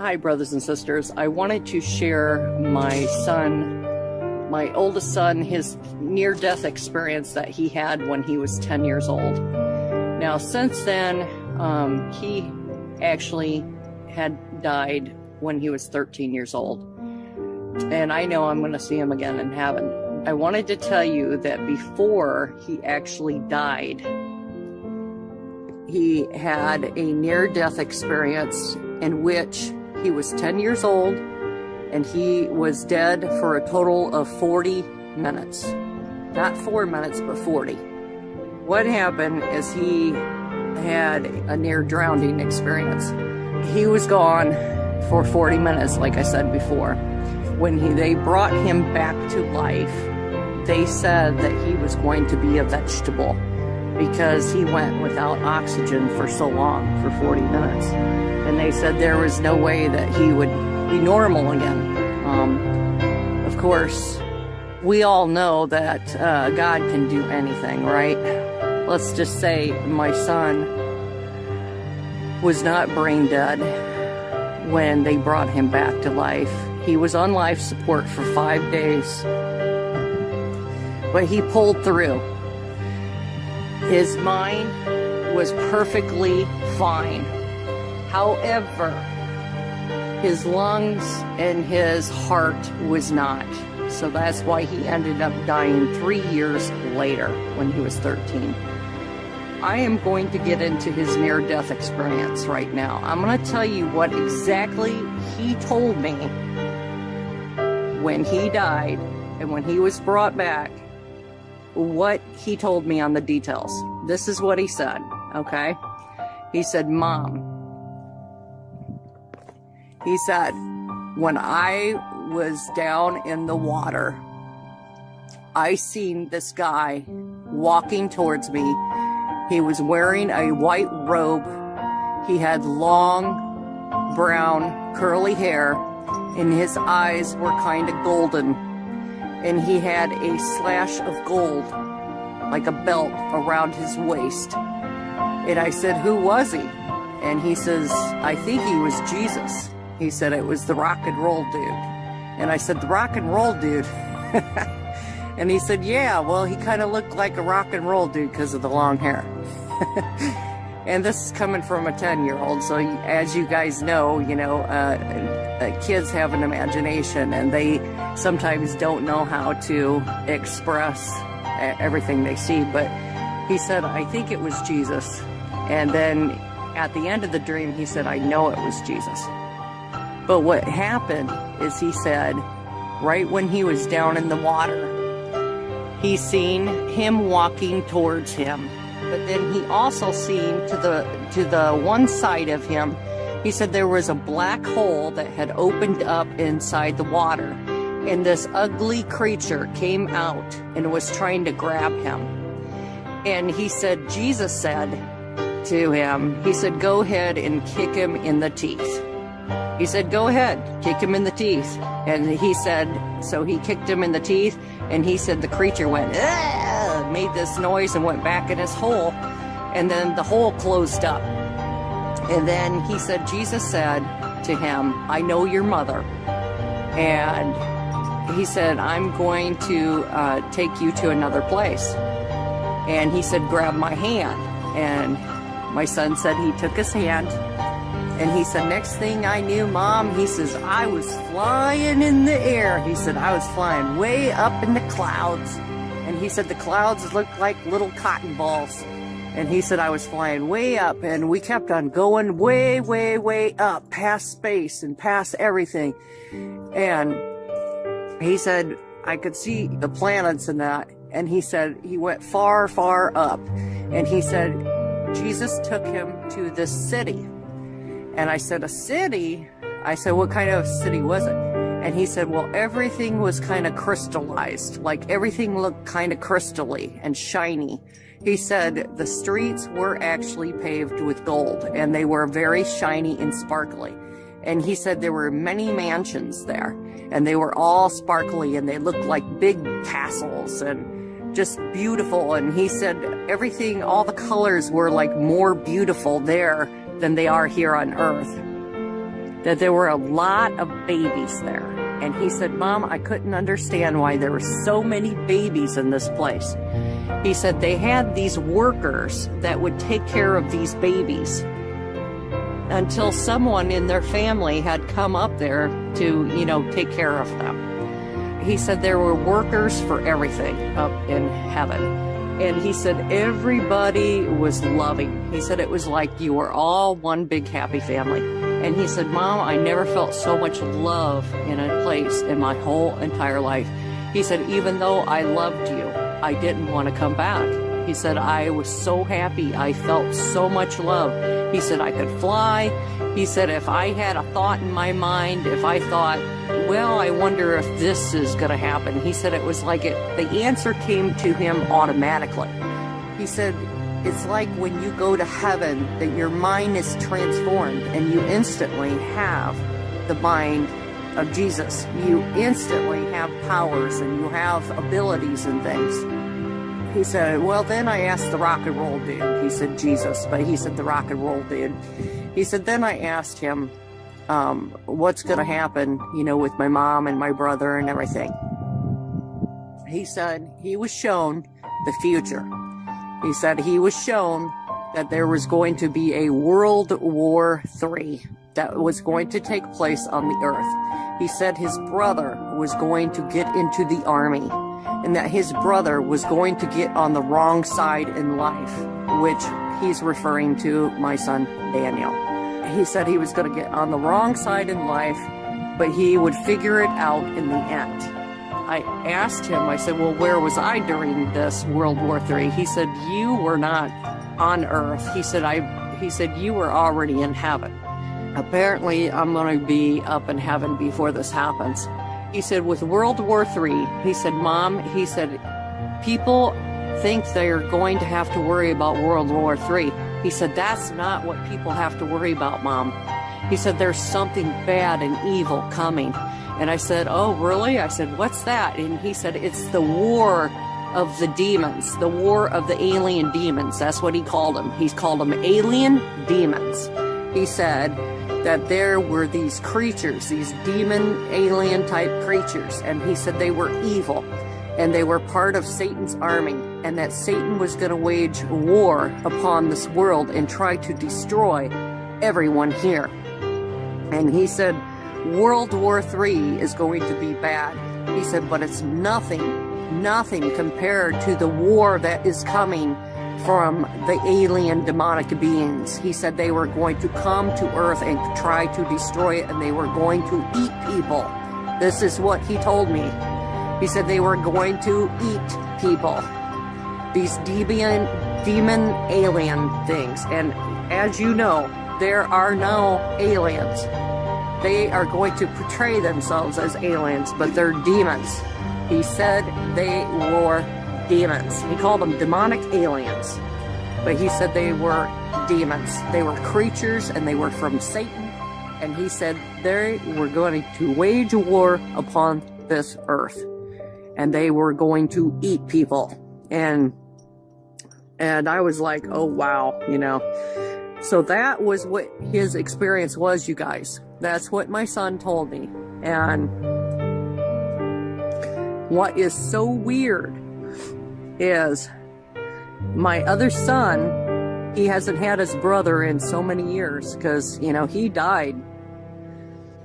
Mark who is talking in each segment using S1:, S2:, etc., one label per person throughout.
S1: Hi, brothers and sisters. I wanted to share my oldest son, his near-death experience that he had when he was 10 years old. Now, since then, he actually had died when he was 13 years old. And I know I'm going to see him again in heaven. I wanted to tell you that before he actually died, he had a near-death experience in which he was 10 years old and he was dead for a total of 40 minutes. Not 4 minutes, but 40. What happened is he had a near drowning experience. He was gone for 40 minutes, like I said before. When they brought him back to life, they said that he was going to be a vegetable because he went without oxygen for so long, for 40 minutes. And they said there was no way that he would be normal again. Of course, we all know that God can do anything, right? Let's just say my son was not brain dead when they brought him back to life. He was on life support for 5 days, but he pulled through. His mind was perfectly fine. However, his lungs and his heart was not. So that's why he ended up dying 3 years later when he was 13. I am going to get into his near-death experience right now. I'm going to tell you what exactly he told me when he died and when he was brought back, what he told me on the details. This is what he said, okay? He said, Mom, he said, when I was down in the water, I seen this guy walking towards me. He was wearing a white robe. He had long, brown, curly hair, and his eyes were kind of golden. And he had a slash of gold, like a belt around his waist. And I said, who was he? And he says, I think he was Jesus. He said it was the rock and roll dude. And I said, the rock and roll dude? And he said, yeah, well, he kind of looked like a rock and roll dude because of the long hair. And this is coming from a 10-year-old. So as you guys know, kids have an imagination and they sometimes don't know how to express everything they see. But he said, I think it was Jesus. And then at the end of the dream, he said, I know it was Jesus. But what happened is he said, right when he was down in the water, he seen him walking towards him. But then he also seen to the one side of him, he said there was a black hole that had opened up inside the water. And this ugly creature came out and was trying to grab him. And he said, Jesus said to him, he said, go ahead and kick him in the teeth. He said, go ahead, kick him in the teeth. And he said, so he kicked him in the teeth, and he said the creature went, ah, made this noise and went back in his hole, and then the hole closed up. And then he said, Jesus said to him, I know your mother. And he said, I'm going to take you to another place. And he said, grab my hand. And my son said he took his hand. And he said, next thing I knew, Mom, he says, I was flying in the air. He said, I was flying way up in the clouds. And he said, the clouds looked like little cotton balls. And he said, I was flying way up. And we kept on going way, way, way up, past space and past everything. And he said, I could see the planets and that. And he said, he went far, far up. And he said, Jesus took him to this city. And I said, a city? I said, what kind of city was it? And he said, well, everything was kind of crystallized. Like everything looked kind of crystally and shiny. He said the streets were actually paved with gold and they were very shiny and sparkly. And he said there were many mansions there and they were all sparkly and they looked like big castles and just beautiful. And he said everything, all the colors were like more beautiful there than they are here on earth. that there were a lot of babies there. And he said, Mom, I couldn't understand why there were so many babies in this place. He said they had these workers that would take care of these babies until someone in their family had come up there to, you know, take care of them. He said there were workers for everything up in heaven. And he said everybody was loving. He said it was like you were all one big happy family. And he said, Mom, I never felt so much love in a place in my whole entire life. He said, even though I loved you, I didn't want to come back. He said, I was so happy. I felt so much love. He said, I could fly. He said, if I had a thought in my mind, if I thought, well, I wonder if this is going to happen. He said, it was like the answer came to him automatically. He said, it's like when you go to heaven, that your mind is transformed and you instantly have the mind of Jesus. You instantly have powers and you have abilities and things. He said, well, then I asked the rock and roll dude. He said Jesus, but he said the rock and roll dude. He said, then I asked him, what's going to happen, you know, with my mom and my brother and everything. He said he was shown the future. He said he was shown that there was going to be a World War III that was going to take place on the earth. He said his brother was going to get into the army and that his brother was going to get on the wrong side in life, which he's referring to my son Daniel. He said he was going to get on the wrong side in life, but he would figure it out in the end. I asked him, I said, well, where was I during this World War III? He said, you were not on earth. He said, you were already in heaven. Apparently, I'm going to be up in heaven before this happens. He said, with World War III, he said, Mom, he said, people think they're going to have to worry about World War III. He said, that's not what people have to worry about, Mom. He said, there's something bad and evil coming. And I said, oh, really? I said, what's that? And he said, it's the war of the demons, the war of the alien demons. That's what he called them. He's called them alien demons. He said that there were these creatures, these demon alien type creatures. And he said they were evil and they were part of Satan's army, and that Satan was going to wage war upon this world and try to destroy everyone here. And he said, World War III is going to be bad. He said, but it's nothing compared to the war that is coming from the alien demonic beings. He said they were going to come to earth and try to destroy it, and they were going to eat people. This is what he told me. He said they were going to eat people. These demon alien things. And as you know, there are no aliens. They are going to portray themselves as aliens, but they're demons. He said they were demons. He called them demonic aliens, but he said they were demons. They were creatures and they were from Satan. And he said they were going to wage a war upon this earth, and they were going to eat people. And I was like, oh wow, you know. So that was what his experience was, you guys. That's what my son told me. And what is so weird is my other son, he hasn't had his brother in so many years because, you know, he died.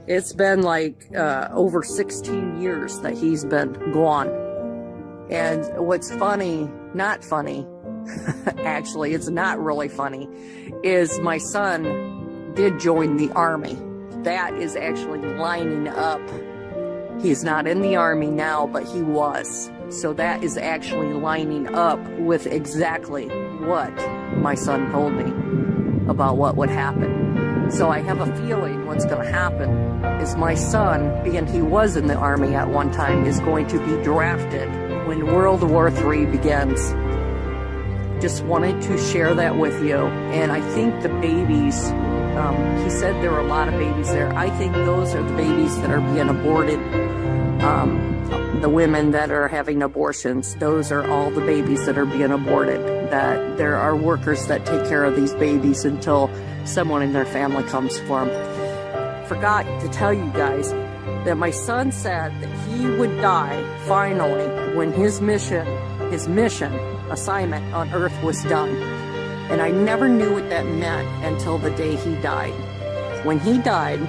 S1: It's been like over 16 years that he's been gone. And what's funny, not funny, actually, it's not really funny, is my son did join the army. That is actually lining up. He's not in the army now, but he was. So that is actually lining up with exactly what my son told me about what would happen. So I have a feeling what's going to happen is my son, being he was in the army at one time, is going to be drafted when World War III begins. Just wanted to share that with you. And I think the babies, he said there were a lot of babies there. I think those are the babies that are being aborted. The women that are having abortions, those are all the babies that are being aborted. That there are workers that take care of these babies until someone in their family comes for them. forgot to tell you guys that my son said that he would die finally when his mission assignment on earth was done. And I never knew what that meant until the day he died. When he died,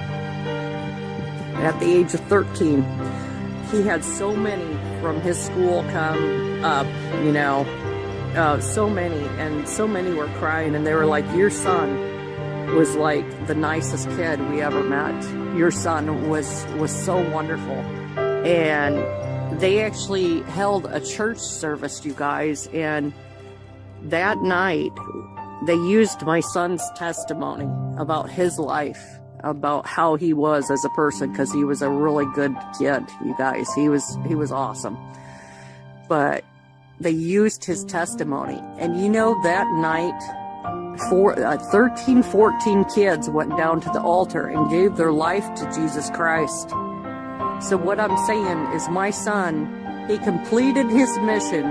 S1: at the age of 13, he had so many from his school come up, you know, so many, and so many were crying, and they were like, your son was like the nicest kid we ever met. Your son was so wonderful. And they actually held a church service, you guys, and that night they used my son's testimony about his life, about how he was as a person, because he was a really good kid, you guys. He was awesome. But they used his testimony, and you know, that night 13, 14 kids went down to the altar and gave their life to Jesus Christ. So what I'm saying is, my son, he completed his mission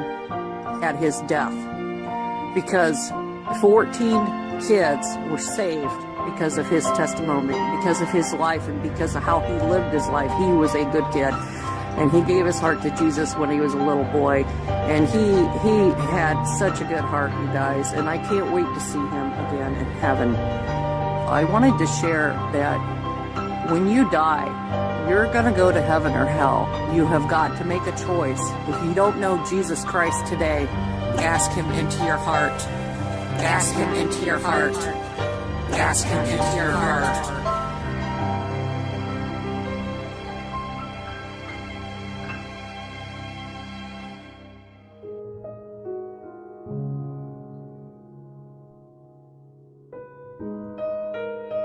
S1: at his death, because 14 kids were saved because of his testimony, because of his life, and because of how he lived his life. He was a good kid, and he gave his heart to Jesus when he was a little boy, and he had such a good heart, you guys, and I can't wait to see him again in heaven. I wanted to share that when you die, you're gonna go to heaven or hell. You have got to make a choice. If you don't know Jesus Christ today, ask him into your heart. Ask him into your heart. Ask him into your heart.